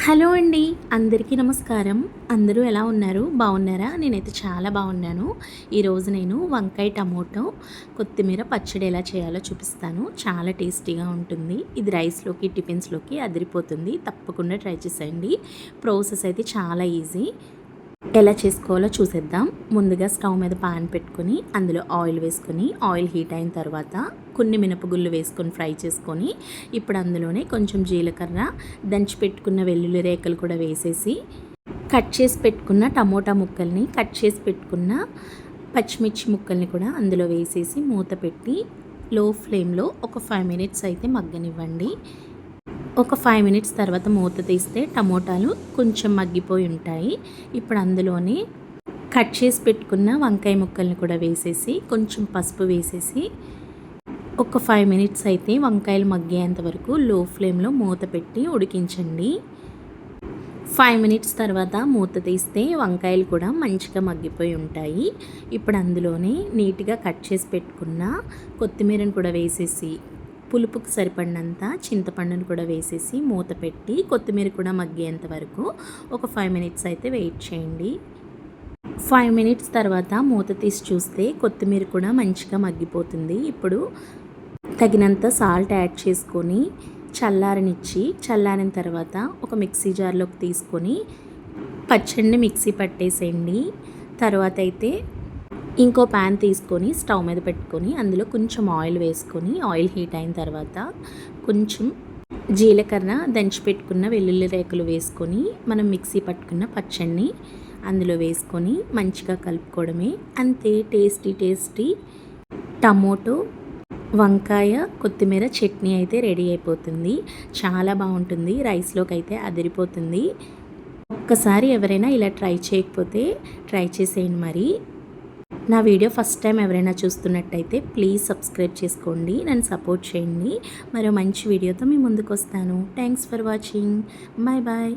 Hello అండి, అందరికీ నమస్కారం. అందరూ ఎలా ఉన్నారు? బాగున్నారా? నేనైతే చాలా బాగున్నాను. ఈరోజు నేను వంకాయ టమోటో కొత్తిమీర పచ్చడి ఎలా చేయాలో చూపిస్తాను. చాలా టేస్టీగా ఉంటుంది. ఇది రైస్లోకి టిఫిన్స్లోకి అదిరిపోతుంది. తప్పకుండా ట్రై చేసేయండి. ప్రాసెస్ అయితే చాలా ఈజీ. ఎలా చేసుకోవాలో చూసేద్దాం. ముందుగా స్టవ్ మీద పాన్ పెట్టుకొని అందులో ఆయిల్ వేసుకొని ఆయిల్ హీట్ అయిన తర్వాత కొన్ని మినపగుళ్ళు వేసుకొని ఫ్రై చేసుకొని ఇప్పుడు అందులోనే కొంచెం జీలకర్ర, దంచి పెట్టుకున్న వెల్లుల్లి రేఖలు కూడా వేసేసి కట్ చేసి పెట్టుకున్న టమోటా ముక్కల్ని, కట్ చేసి పెట్టుకున్న పచ్చిమిర్చి ముక్కల్ని కూడా అందులో వేసేసి మూత పెట్టి లో ఫ్లేమ్లో ఒక 5 మినిట్స్ అయితే మగ్గనివ్వండి. ఒక 5 మినిట్స్ తర్వాత మూత తీస్తే టమోటాలు కొంచెం మగ్గిపోయి ఉంటాయి. ఇప్పుడు అందులోనే కట్ చేసి పెట్టుకున్న వంకాయ ముక్కల్ని కూడా వేసేసి కొంచెం పసుపు వేసేసి ఒక 5 మినిట్స్ అయితే వంకాయలు మగ్గేంత వరకు లో ఫ్లేమ్లో మూత పెట్టి ఉడికించండి. 5 మినిట్స్ తర్వాత మూత తీస్తే వంకాయలు కూడా మంచిగా మగ్గిపోయి ఉంటాయి. ఇప్పుడు అందులోనే నీట్గా కట్ చేసి పెట్టుకున్న కొత్తిమీరను కూడా వేసేసి పులుపుకి సరిపడినంత చింతపండును కూడా వేసేసి మూత పెట్టి కొత్తిమీర కూడా మగ్గేంత వరకు ఒక 5 మినిట్స్ అయితే వెయిట్ చేయండి. 5 మినిట్స్ తర్వాత మూత తీసి చూస్తే కొత్తిమీర కూడా మంచిగా మగ్గిపోతుంది. ఇప్పుడు తగినంత సాల్ట్ యాడ్ చేసుకొని చల్లారిన తర్వాత ఒక మిక్సీ జార్లోకి తీసుకొని పచ్చడిని మిక్సీ పట్టేసేయండి. తర్వాత అయితే ఇంకో ప్యాన్ తీసుకొని స్టవ్ మీద పెట్టుకొని అందులో కొంచెం ఆయిల్ వేసుకొని ఆయిల్ హీట్ అయిన తర్వాత కొంచెం జీలకర్ర, దంచి పెట్టుకున్న వెల్లుల్లి రేకులు వేసుకొని మనం మిక్సీ పట్టుకున్న పచ్చడిని అందులో వేసుకొని మంచిగా కలుపుకోవడమే. అంతే, టేస్టీ టమోటో వంకాయ కొత్తిమీర చట్నీ అయితే రెడీ అయిపోతుంది. చాలా బాగుంటుంది. రైస్లోకి అయితే అదిరిపోతుంది. ఒక్కసారి ఎవరైనా ఇలా ట్రై చేయకపోతే ట్రై చేసేయండి. మరి నా వీడియో ఫస్ట్ టైం ఎవరైనా చూస్తున్నట్టయితే ప్లీజ్ సబ్స్క్రైబ్ చేసుకోండి, నన్ను సపోర్ట్ చేయండి. మరో మంచి వీడియోతో మీ ముందుకు వస్తాను. Thanks for watching. Bye bye.